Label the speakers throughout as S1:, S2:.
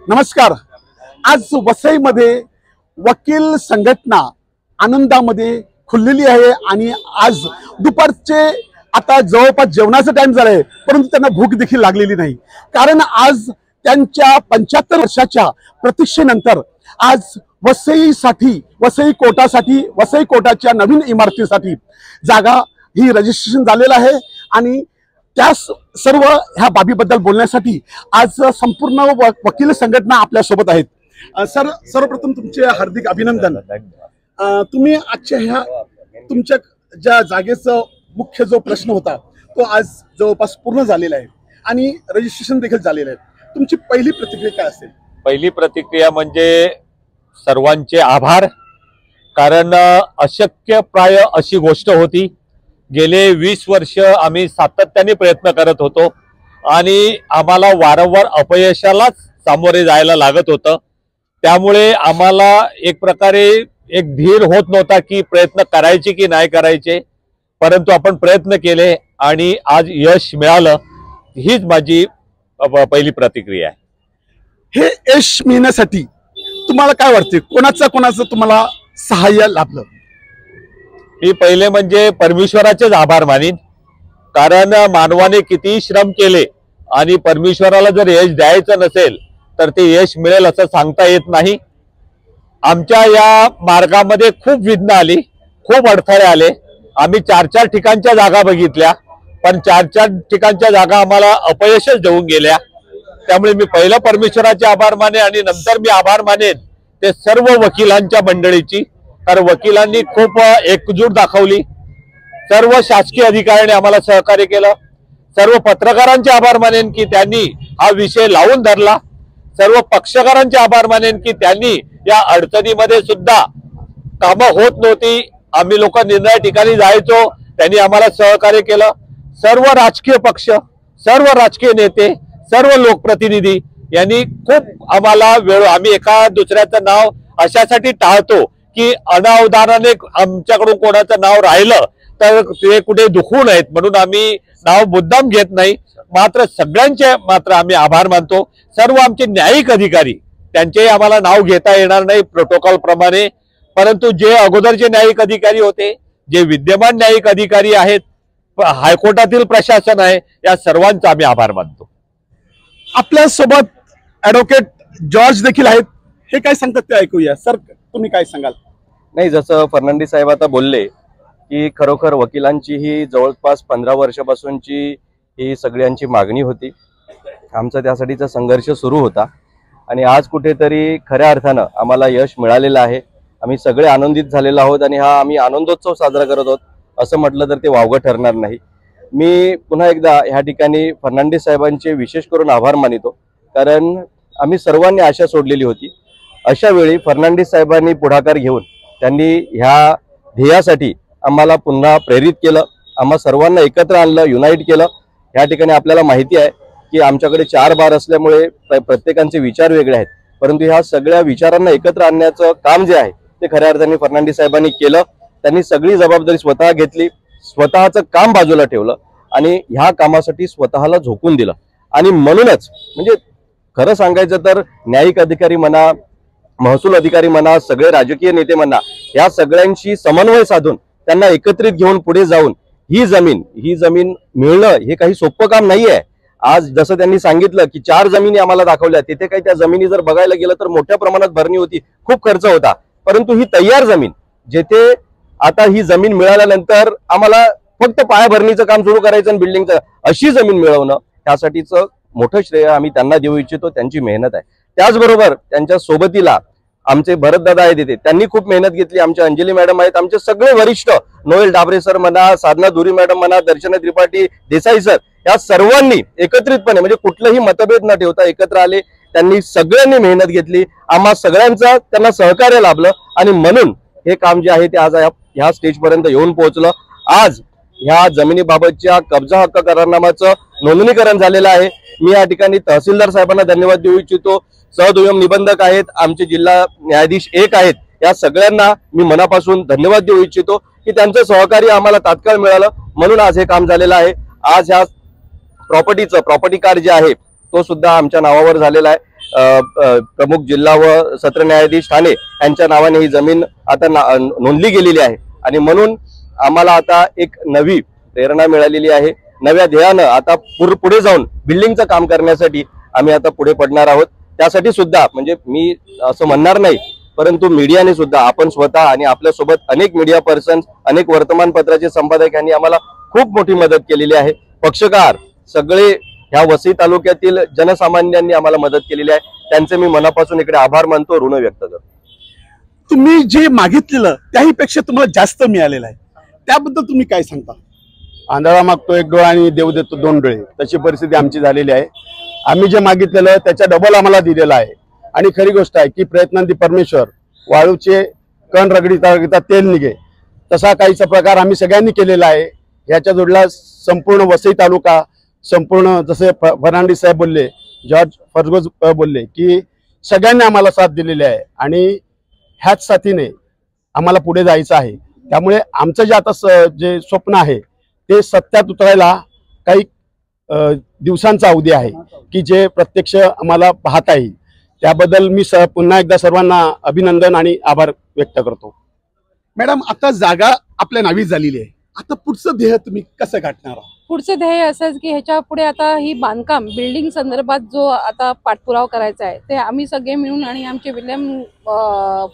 S1: नमस्कार। आज वसईमध्ये वकील संघटना आनंदामध्ये खुललेली आहे आणि आज दुपारचे आता जवळपास जेवणाचा टाइम झालाय, परंतु त्यांना भूक देखील लागलेली नाही। कारण आज त्यांच्या 75 वर्षाच्या प्रतीक्षेनंतर आज वसईसाठी, वसई कोर्टाच्या नवीन इमारतीसाठी जागा ही रजिस्ट्रेशन झालेलं आहे आणि त्या सर्व ह्या बाबीबद्दल बोलण्यासाठी आज संपूर्ण वकील संघटना आपल्या सोबत आहेत। सर, सर्वप्रथम तुमचे हार्दिक अभिनंदन। तुम्ही आजच्या ह्या तुमच्या ज्या जागेचा मुख्य जो प्रश्न होता तो आज जवळपास पूर्ण झालेला आहे आणि रजिस्ट्रेशन देखील झालेलं आहे। तुमची पहिली प्रतिक्रिया काय असेल?
S2: पहिली प्रतिक्रिया म्हणजे सर्वांचे आभार, कारण अशक्य प्राय अशी गोष्ट होती। गेले 20 वर्ष आम्ही सातत्याने प्रयत्न करत होतो आणि आम्हाला वारंवार अपयशालाच सामोरे जायला लागत होतं। त्यामुळे आम्हाला एक प्रकारे एक धीर होत नव्हता की प्रयत्न करायचे की नाही करायचे, परंतु आपण प्रयत्न केले आणि आज यश मिळालं। हीच माझी पहिली प्रतिक्रिया आहे।
S1: हे यश मिळण्यासाठी तुम्हाला काय वाटते, कोणाचं तुम्हाला सहाय्य लाभलं?
S2: मी पहिले म्हणजे परमेश्वराचेच आभार मानीन, कारण मानवाने किती श्रम केले आणि परमेश्वराला जर यश द्यायचं नसेल तर ते यश मिळेल असं सांगता येत नाही। आमच्या या मार्गामध्ये खूप विघ्न आली, खूप अडथळे आले। आम्ही 4-4 ठिकाणच्या जागा बघितल्या, पण 4-4 ठिकाणच्या जागा आम्हाला अपयशच देऊन गेल्या। त्यामुळे मी पहिलं परमेश्वराचे आभार माने आणि नंतर मी आभार मानेन ते सर्व वकिलांच्या मंडळीची, कारण वकिलांनी खूप एकजूट दाखवली। सर्व शासकीय अधिकाऱ्यांनी आम्हाला सहकार्य केलं। सर्व पत्रकारांचे आभार मानेन की त्यांनी हा विषय लावून धरला। सर्व पक्षकारांचे आभार मानेन की त्यांनी या अडचणीमध्ये सुद्धा कामं होत नव्हती, आम्ही लोक निर्णय ठिकाणी जायचो, त्यांनी आम्हाला सहकार्य केलं। सर्व राजकीय पक्ष, सर्व राजकीय नेते, सर्व लोकप्रतिनिधी यांनी खूप आम्हाला वेळ, आम्ही एका दुसऱ्याचं नाव अशासाठी टाळतो की अनावधानाने आमच्याकडून कोणाचं नाव राहिलं तर ते कुठे दुखू नयेत, म्हणून आम्ही नाव मुद्दाम घेत नाही। मात्र सगळ्यांचे आम्ही आभार मानतो। सर्व आमचे न्यायिक अधिकारी, त्यांचे आम्हाला नाव घेता येणार नाही प्रोटोकॉल प्रमाणे, परंतु जे अगोदरचे न्यायिक अधिकारी होते, जे विद्यमान न्यायिक अधिकारी आहेत, हायकोर्टातील प्रशासन आहे, या सर्वांचा आम्ही आभार मानतो।
S1: आपल्या सोबत ॲडव्होकेट जॉर्ज देखील आहेत, हे काय सांगतात ते ऐकूया। सर, तुम्ही काय सांगाल?
S3: नाही, जसं फर्नांडिस साहेब आता बोलले की खरोखर वकिलांची ही जवळपास 15 वर्षापासूनची ही सगळ्यांची मागणी होती। आमचा त्यासाठीचा संघर्ष सुरू होता आणि आज कुठेतरी खऱ्या अर्थानं आम्हाला यश मिळालेलं आहे। आम्ही सगळे आनंदित झालेलो आहोत आणि हा आम्ही आनंदोत्सव साजरा करत आहोत असं म्हटलं तर ते वावगं ठरणार नाही। मी पुन्हा एकदा ह्या ठिकाणी फर्नांडिस साहेबांचे विशेष करून आभार मानितो, कारण आम्ही सर्वांनी आशा सोडलेली होती। अशा वेळी फर्नांडिस साहेबांनी पुढाकार घेऊन त्यांनी ह्या ध्येयासाठी आम्हाला पुन्हा प्रेरित केलं, आम्हा सर्वांना एकत्र आणलं, युनाईट केलं। ह्या ठिकाणी आपल्याला माहिती आहे की आमच्याकडे 4 बार असल्यामुळे प्रत्येकाचे विचार वेगळे आहेत, परंतु ह्या सगळ्या विचारांना एकत्र आणण्याचं काम जे आहे ते खऱ्या अर्थाने फर्नांडिस साहेबांनी केलं। त्यांनी सगळी जबाबदारी स्वतः घेतली, स्वतःचं काम बाजूला ठेवलं आणि ह्या कामासाठी स्वतःला झोकून दिलं। आणि म्हणूनच म्हणजे खरं सांगायचं तर न्यायिक अधिकारी म्हणा, महसूल अधिकारी म्हणा, सगळे राजकीय नेते म्हणा, या सगळ्यांशी समन्वय साधून त्यांना एकत्रित घेऊन पुढे जाऊन ही जमीन मिळणं हे काही सोपं काम नाहीये। आज जसं त्यांनी सांगितलं की 4 जमिनी आम्हाला दाखवल्या, तिथे काही त्या जमिनी जर बघायला गेलं तर मोठ्या प्रमाणात भरणी होती, खूप खर्च होता, परंतु ही तयार जमीन, जेथे आता ही जमीन मिळाल्यानंतर आम्हाला फक्त पायाभरणीचं काम सुरू करायचं आणि बिल्डिंगचं, अशी जमीन मिळवणं त्यासाठीचं मोठं श्रेय आम्ही त्यांना देऊ इच्छितो। त्यांची मेहनत आहे। त्याचबरोबर त्यांच्या सोबतीला आमचे भरतदादा आहेत, तिथे त्यांनी खूप मेहनत घेतली। आमचे अंजली मॅडम आहेत, आमचे सगळे वरिष्ठ, नोएल डाबरे सर म्हणा, साधना धुरी मॅडम म्हणा, दर्शना त्रिपाठी देसाई सर, या सर्वांनी एकत्रितपणे म्हणजे कुठलंही मतभेद न ठेवता एकत्र आले। त्यांनी सगळ्यांनी मेहनत घेतली, आम्हा सगळ्यांचा त्यांना सहकार्य लाभलं आणि म्हणून हे काम जे आहे ते आज ह्या स्टेजपर्यंत येऊन पोहोचलं। आज ह्या जमिनीबाबतच्या कब्जा हक्क करारनामाचं नोंदणीकरण झालेलं आहे। मी या ठिकाणी तहसीलदार साहेबांना धन्यवाद देऊ इच्छितो, सहदुय्यम निबंधक आहेत, आमचे जिल्हा न्यायाधीश 1 आहेत, या सगळ्यांना मी मनापासून धन्यवाद देऊ इच्छितो की त्यांचं सहकार्य आम्हाला तात्काळ मिळालं, म्हणून आज हे काम झालेलं आहे। आज ह्या प्रॉपर्टी कार्ड जे आहे तो सुद्धा आमच्या नावावर झालेला आहे। प्रमुख जिल्हा व सत्र न्यायाधीश ठाणे यांच्या नावाने ही जमीन आता नोंदली गेलेली आहे आणि म्हणून आम्हाला आता एक नवी प्रेरणा मिळालेली आहे। नव्या ध्येयानं आता पुढे जाऊन बिल्डिंगचं काम करण्यासाठी आम्ही आता पुढे पडणार आहोत। त्यासाठी सुद्धा म्हणजे मी असं म्हणणार नाही, परंतु मीडियाने सुद्धा आपण स्वतः आणि आपल्यासोबत अनेक मीडिया पर्सन्स, अनेक वर्तमानपत्राचे संपादक यांनी आम्हाला खूप मोठी मदत केलेली आहे। पक्षकार सगळे ह्या वसई तालुक्यातील जनसामान्यांनी आम्हाला मदत केलेली आहे, त्यांचे मी मनापासून इकडे आभार मानतो, ऋण व्यक्त करतो।
S1: तुम्ही जे मागितलेलं त्याही पेक्षा तुम्हाला जास्त मिळालेलं आहे, त्याबद्दल तुम्ही काय सांगता?
S4: आंधळा मागतो एक डोळा आणि देव देतो दोन डोळे, तशी परिस्थिती आमची झालेली आहे। आम्ही जे मागितलेलं त्याच्या डबल आम्हाला दिलेलं आहे आणि खरी गोष्ट आहे की प्रयत्नांती परमेश्वर, वाळूचे कण रगडीता तेल निघे, तसा काहीचा प्रकार आम्ही सगळ्यांनी केलेला आहे। याच्या जोडला संपूर्ण वसई तालुका, संपूर्ण जसे फर्नांडिस साहेब बोलले, जॉर्ज फर्गोस बोलले की सगळ्यांनी आम्हाला साथ दिलेली आहे आणि ह्याच साथीने आम्हाला पुढे जायचं आहे। त्यामुळे आमचं जे आता जे स्वप्न आहे ते सत्यात उतरायला काही दिवसांचा अवधी आहे की जे प्रत्यक्ष आम्हाला पाहता येईल। त्याबद्दल मी पुन्हा एकदा सर्वांना अभिनंदन आणि आभार व्यक्त करतो।
S1: मॅडम, आता जागा आपल्या नावी झालेली आहे, आता पुढचं ध्येय तुम्ही कसं गाठणार आहात?
S5: पुढचं ध्येय असंच की ह्याच्या पुढे आता ही बांधकाम बिल्डिंग संदर्भात जो आता पाठपुरावा करायचा आहे ते आम्ही सगळे मिळून आणि आमचे विल्यम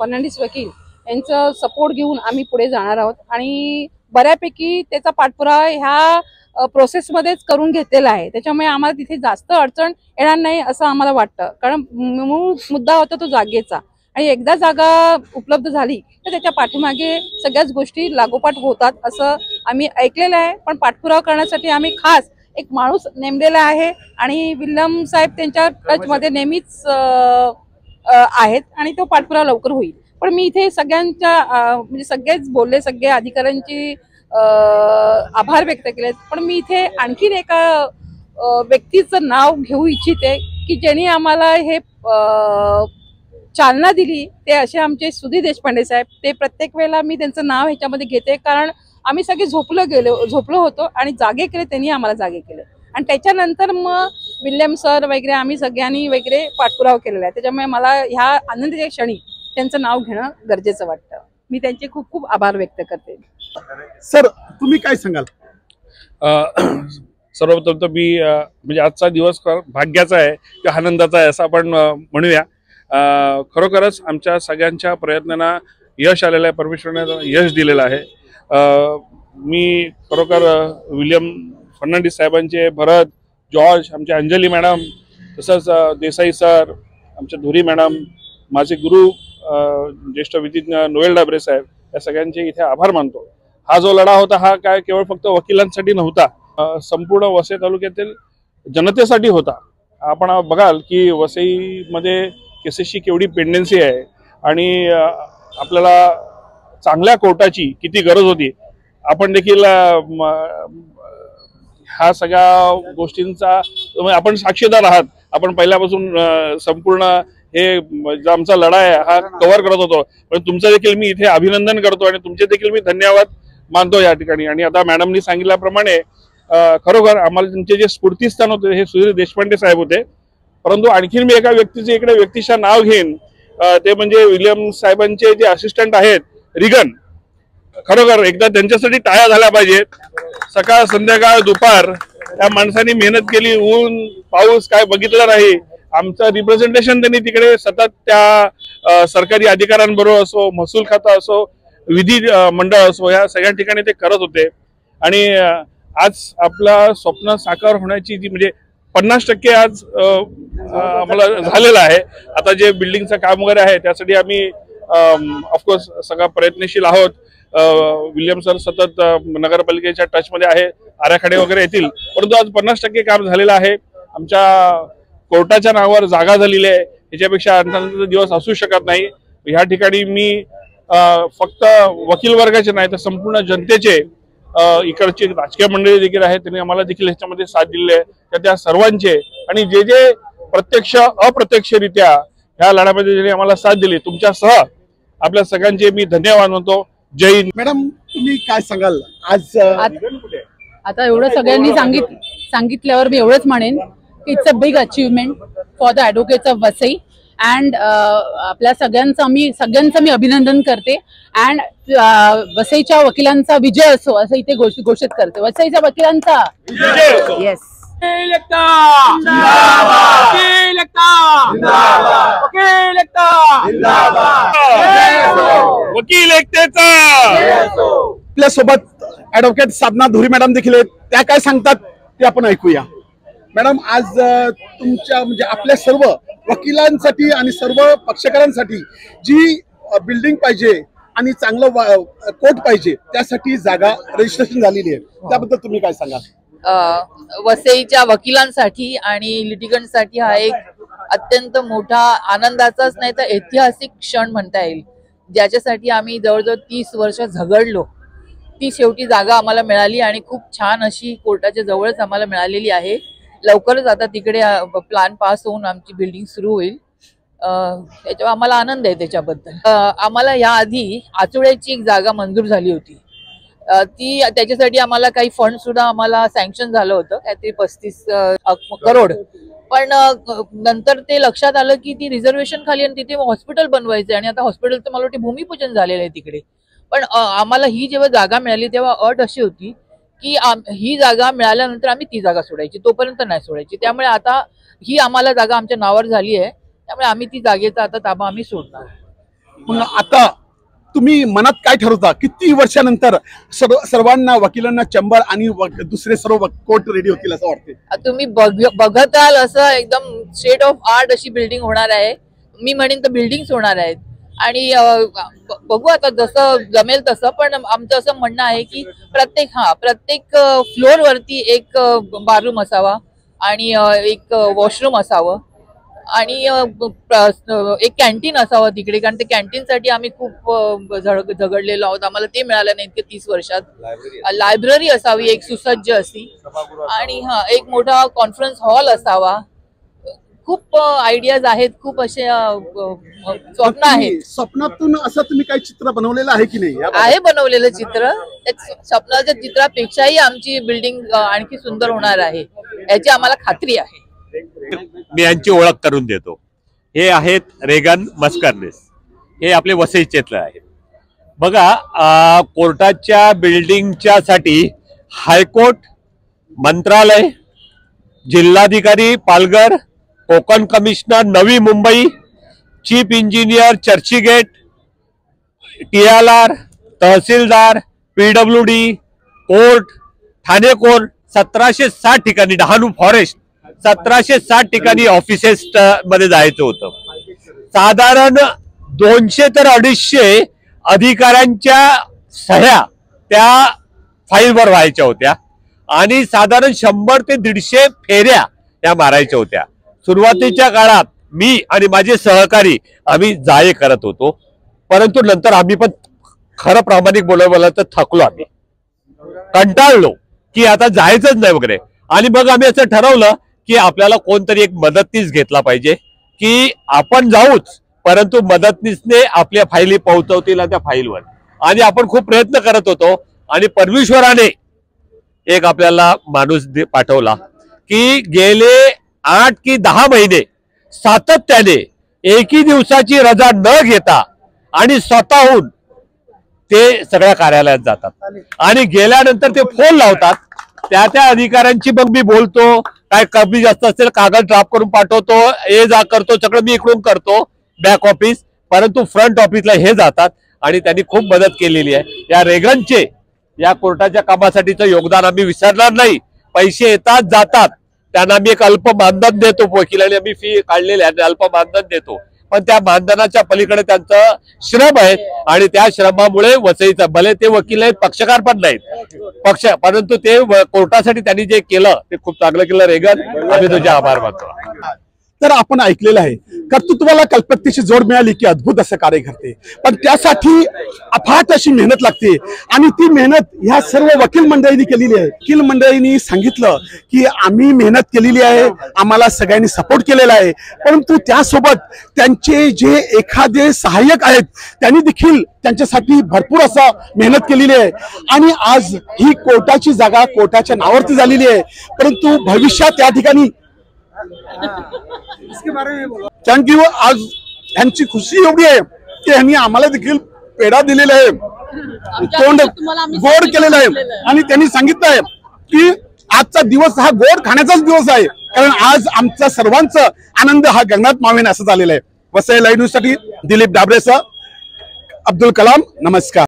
S5: फर्नांडिस वकील यांचं सपोर्ट घेऊन आम्ही पुढे जाणार आहोत आणि बऱ्यापैकी त्याचा पाठपुरावा ह्या प्रोसेसमध्येच करून घेतलेला आहे। त्याच्यामुळे आम्हाला तिथे जास्त अडचण येणार नाही असं आम्हाला वाटतं, कारण मूळ मुद्दा होता तो जागेचा आणि एकदा जागा उपलब्ध झाली तर त्याच्या पाठीमागे सगळ्याच गोष्टी लागोपाठ होतात असं आम्ही ऐकलेलं आहे। पण पाठपुरावा करण्यासाठी आम्ही खास एक माणूस नेमलेला आहे आणि विल्यम साहेब त्यांच्या टचमध्ये नेहमीच आहेत आणि तो पाठपुरावा लवकर होईल। पण मी इथे सगळ्यांच्या म्हणजे सगळेच बोलले, सगळे अधिकाऱ्यांची आभार व्यक्त केले, पण मी इथे आणखीन एका व्यक्तीचं नाव घेऊ इच्छिते की ज्यांनी आम्हाला हे चालना दिली, ते असे आमचे सुधीर देशपांडे साहेब। ते प्रत्येक वेळेला मी त्यांचं नाव ह्याच्यामध्ये घेते, कारण आम्ही सगळे झोपलो होतो आणि जागे केले, त्यांनी आम्हाला जागे केले आणि त्याच्यानंतर मग विल्यम सर वगैरे आम्ही सगळ्यांनी वगैरे पाठपुरावा केलेला आहे। त्याच्यामुळे मला ह्या आनंदाच्या क्षणी त्यांचं नाव घेणं गरजेचं वाटतं। मी त्यांचे खूप खूप आभार व्यक्त करते।
S1: सर, तुम्ही काय सांगाल?
S6: सर्वप्रथम तर मी म्हणजे आजचा दिवस भाग्याचा आहे किंवा आनंदाचा आहे असं आपण म्हणूया। खरोखरच आमच्या सगळ्यांच्या प्रयत्नांना यश आलेलं आहे, परमेश्वराने यश दिलेलं आहे। मी खरोखर विल्यम फर्नांडिस साहेबांचे, भरत, जॉर्ज, आमचे अंजली मॅडम, तसंच देसाई सर, आमच्या धुरी मॅडम, माझे गुरु ज्येष्ठ विधिज्ञ नोएल डाबरे साहेब, या सगळ्यांचे इथे आभार मानतो। हा जो लढा होता हा काय केवळ फक्त वकिलांसाठी नव्हता, संपूर्ण वसई तालुक्यातील जनतेसाठी होता। आपण बघाल की वसईमध्ये केसेसची केवढी पेंडेन्सी आहे आणि आपल्याला चांगल्या कोर्टाची किती गरज होती। आपण देखील ह्या सगळ्या गोष्टींचा आपण साक्षीदार आहात। आपण पहिल्यापासून संपूर्ण हे जो आमचा लढा आहे हा कव्हर करत होतो, पण तुमचं देखील मी इथे अभिनंदन करतो आणि तुमचे देखील मी धन्यवाद मानतो या ठिकाणी। आणि आता मॅडमनी सांगितल्याप्रमाणे खरोखर आम्हाला त्यांचे जे स्फूर्तीस्थान होते हे सुधीर देशपांडे साहेब होते, परंतु आणखीन मी एका व्यक्तीचे इकडे व्यक्तीच्या नाव घेईन, ते म्हणजे विल्यम साहेबांचे जे असिस्टंट आहेत रिगन। खरोखर एकदा त्यांच्यासाठी टाळ्या झाल्या पाहिजेत। सकाळ संध्याकाळ दुपार त्या माणसाने मेहनत केली, ऊन पाऊस काय बघितलं नाही। आमचं रिप्रेझेंटेशन त्यांनी तिकडे सतत त्या सरकारी अधिकाऱ्यांबरोबर असो, महसूल खाता असो, विधी मंडळ असो, या सगळ्या ठिकाणी ते करत होते। आणि आज आपला स्वप्न साकार होण्याची जी म्हणजे 50% आज आम्हाला झालेलं आहे। आता जे बिल्डिंगचं काम वगैरे आहे त्यासाठी आम्ही ऑफकोर्स सगळा प्रयत्नशील आहोत। विल्यम सर सतत नगरपालिकेच्या टचमध्ये आहे, आराखडे वगैरे येतील, परंतु आज 50% काम झालेलं आहे। आमच्या कोर्टाच्या नावावर जागा झालेली आहे, याच्यापेक्षा आनंदाचा दिवस असू शकत नाही। ह्या ठिकाणी मी फक्त वकील वर्गाचे नाही तर संपूर्ण जनतेचे, इकडची राजकीय मंडळी देखील आहेत त्यांनी आम्हाला देखील ह्याच्यामध्ये साथ दिली आहे, तर त्या सर्वांचे आणि जे जे प्रत्यक्ष अप्रत्यक्षरित्या ह्या लढ्यामध्ये ज्यांनी आम्हाला साथ दिली, तुमच्यासह आपल्या सगळ्यांचे मी धन्यवाद म्हणतो। जय हिंद।
S1: मॅडम, तुम्ही काय सांगाल? आज
S7: आता एवढं सगळ्यांनी सांगितल्यावर मी एवढंच म्हणेन की it's a big achievement
S5: for the advocates of Vasai and आपल्या सगळ्यांचं मी अभिनंदन करते अँड वसईच्या वकिलांचा विजय असो असं इथे घोषित करते. वसईच्या वकिलांचा येस.
S6: वकील एकतेचा.
S1: आपल्या सोबत ऍडव्होकेट साधना धुरी मॅडम देखील आहेत. त्या काय सांगतात ते आपण ऐकूया. मॅडम, आज तुमच्या म्हणजे आपल्या सर्व वकिलांसाठी आणि सर्व पक्षकारांसाठी जी बिल्डिंग पाहिजे आणि चांगलं कोर्ट पाहिजे त्यासाठी जागा रजिस्ट्रेशन झालेली आहे, त्याबद्दल तुम्ही काय सांगाल?
S7: वसईच्या वकिलांसाठी आणि लिटिगंटसाठी हा एक अत्यंत मोठा आनंदाचाच नाही तर ऐतिहासिक क्षण म्हणता येईल, ज्याच्यासाठी आम्ही जवळजवळ 30 वर्ष झगडलो. ती शेवटी जागा आम्हाला मिळाली आणि खूप छान अशी कोर्टाच्या जवळच आम्हाला मिळालेली आहे. लवकरच आता तिकडे प्लॅन पास होऊन आमची बिल्डिंग सुरू होईल. त्याच्यावर आम्हाला आनंद आहे त्याच्याबद्दल. आम्हाला याआधी आचोळ्याची एक जागा मंजूर झाली होती. ती त्याच्यासाठी आम्हाला काही फंड सुद्धा आम्हाला सँक्शन झालं होतं, काहीतरी 35 करोड. पण नंतर ते लक्षात आलं की ती रिझर्वेशन खाली आणि तिथे हॉस्पिटल बनवायचं आणि आता हॉस्पिटलचं मला वाटतं भूमिपूजन झालेलं आहे तिकडे. पण आम्हाला ही जेव्हा जागा मिळाली तेव्हा अट अशी होती की ही जागा मिळाल्यानंतर आम्ही ती जागा सोडायची, तोपर्यंत नाही सोडायची. त्यामुळे आता ही आम्हाला जागा आमच्या नावावर झाली आहे, त्यामुळे आम्ही ती जागेचा आता ताबा आम्ही सोडणार.
S1: मग आता तुम्ही मनात काय ठरवता? किती वर्षानंतर सर्वांना वकिलांना चेंबर आणि दुसरे सर्व कोर्ट रेडी होतील असं वाटते?
S7: तुम्ही बघत आहाल असं एकदम स्टेट ऑफ आर्ट अशी बिल्डिंग होणार आहे. मी म्हणेन तर बिल्डिंग्स होणार आहेत आणि बघू आता जसं जमेल तसं. पण आमचं असं म्हणणं आहे की प्रत्येक फ्लोअर वरती एक बाथरूम असावा आणि एक वॉशरूम असावं आणि एक कॅन्टीन असावं तिकडे, कारण ते कॅन्टीनसाठी आम्ही खूप झगडलेलो आहोत. आम्हाला ते मिळालं नाही इतके 30 वर्षात. लायब्ररी असावी एक सुसज्ज अशी आणि एक मोठा कॉन्फरन्स हॉल असावा. खूप आयडियाज आहेत, खूप असे स्वप्न आहेत.
S1: स्वप्नातून असं तुम्ही काही चित्र बनवलेलं आहे की नाही?
S7: आहे बनवलेलं चित्र. स्वप्नाच्या चित्रापेक्षाही आमची बिल्डिंग आणखी सुंदर होणार आहे याची आम्हाला खात्री आहे.
S2: मी यांची ओळख करून देतो. हे आहेत रेगन मस्करनेस. हे आपले वसईचेतले आहेत. बघा, कोर्टाच्या बिल्डिंगच्या साठी हायकोर्ट, मंत्रालय, जिल्हाधिकारी Palghar, Konkan commissioner Navi Mumbai, chief engineer Churchgate, TLR, तहसीलदार, PWD, कोर्ट, ठाणे कोर्ट 1760 ठिकाणी, डहाणू फॉरेस्ट 1760 ठिकाणी ऑफिसेस मध्ये जायचं होतं. साधारण 200 ते 250 अधिकाऱ्यांच्या सह्या त्या फाईलवर व्हायच्या होत्या आणि साधारण 100 ते 150 फेऱ्या त्या मारायच्या होत्या. सुरुवातीच्या काळात मी आणि माझे सहकारी आम्ही जाये करत होतो, परंतु नंतर आम्ही पण खरं प्रामाणिक बोलायला तर थकलो, आम्ही कंटाळलो की आता जायचंच नाही वगैरे. आणि मग आम्ही असं ठरवलं की आपल्याला कोणतरी एक मदतनीस घेतला पाहिजे की आपण जाऊच, परंतु मदतनीसने आपल्या फाईली पोहोचवतील त्या फाईलवर. आणि आपण खूप प्रयत्न करत होतो आणि परमेश्वराने एक आपल्याला माणूस पाठवला की गेले 8 की 10 महिने सातत्याने एकही दिवसाची रजा न घेता आणि स्वतःहून ते सगळ्या कार्यालयात जातात आणि गेल्यानंतर ते फोन लावतात. त्या अधिकाऱ्यांची मग मी बोलतो, काय कमी जास्त असेल कागद ड्राफ्ट करून पाठवतो, हे जा करतो, सगळं मी इकडून करतो बॅक ऑफिस, परंतु फ्रंट ऑफिसला हे जातात आणि त्यांनी खूप मदत केलेली आहे. या रेगनचे या कोर्टाच्या कामासाठीचं योगदान आम्ही विसरणार नाही. पैसे येतात जातात, त्यांना आम्ही एक अल्प मानधन देतो, वकिलांनी आम्ही फी काढलेली आहे, अल्प मानधन देतो, पण त्या मानधनाच्या पलीकडे त्यांचं श्रम आहे आणि त्या श्रमामुळे वसईचा, भले ते वकील आहेत, पक्षकार पण नाहीत परंतु ते कोर्टासाठी त्यांनी जे केलं ते खूप चांगलं केलं. रेगन, आम्ही तुझे आभार मानतो.
S1: तर आपण ऐकलेलं आहे, कर्तृत्वाला कल्पकतेची जोड मिळाली की अद्भुत असं कार्य घडते, पण त्यासाठी अफाट अशी मेहनत लागते आणि ती मेहनत ह्या सर्व वकील मंडळींनी केलेली आहे. वकील मंडळींनी सांगितलं की आम्ही मेहनत केलेली आहे, आम्हाला सगळ्यांनी सपोर्ट केलेला आहे, परंतु त्यासोबत त्यांचे जे एखादे सहाय्यक आहेत त्यांनी देखील त्यांच्यासाठी भरपूर असं मेहनत केलेली आहे. आणि आज ही कोर्टाची जागा कोर्टाच्या नावावरती झालेली आहे, परंतु भविष्यात या ठिकाणी कारण की आज ह्यांची खुशी एवढी आहे की ह्यांनी आम्हाला देखील पेढा दिलेला आहे, तोंड गोड केलेलं आहे आणि त्यांनी सांगितलं आहे की आजचा दिवस हा गोड खाण्याचाच दिवस आहे, कारण आज आमचा सर्वांचा आनंद हा गगनात मावेन असं झालेला आहे. वसई लाईव्ह न्यूज साठी दिलीप डाबरेसह अब्दुल कलाम, नमस्कार.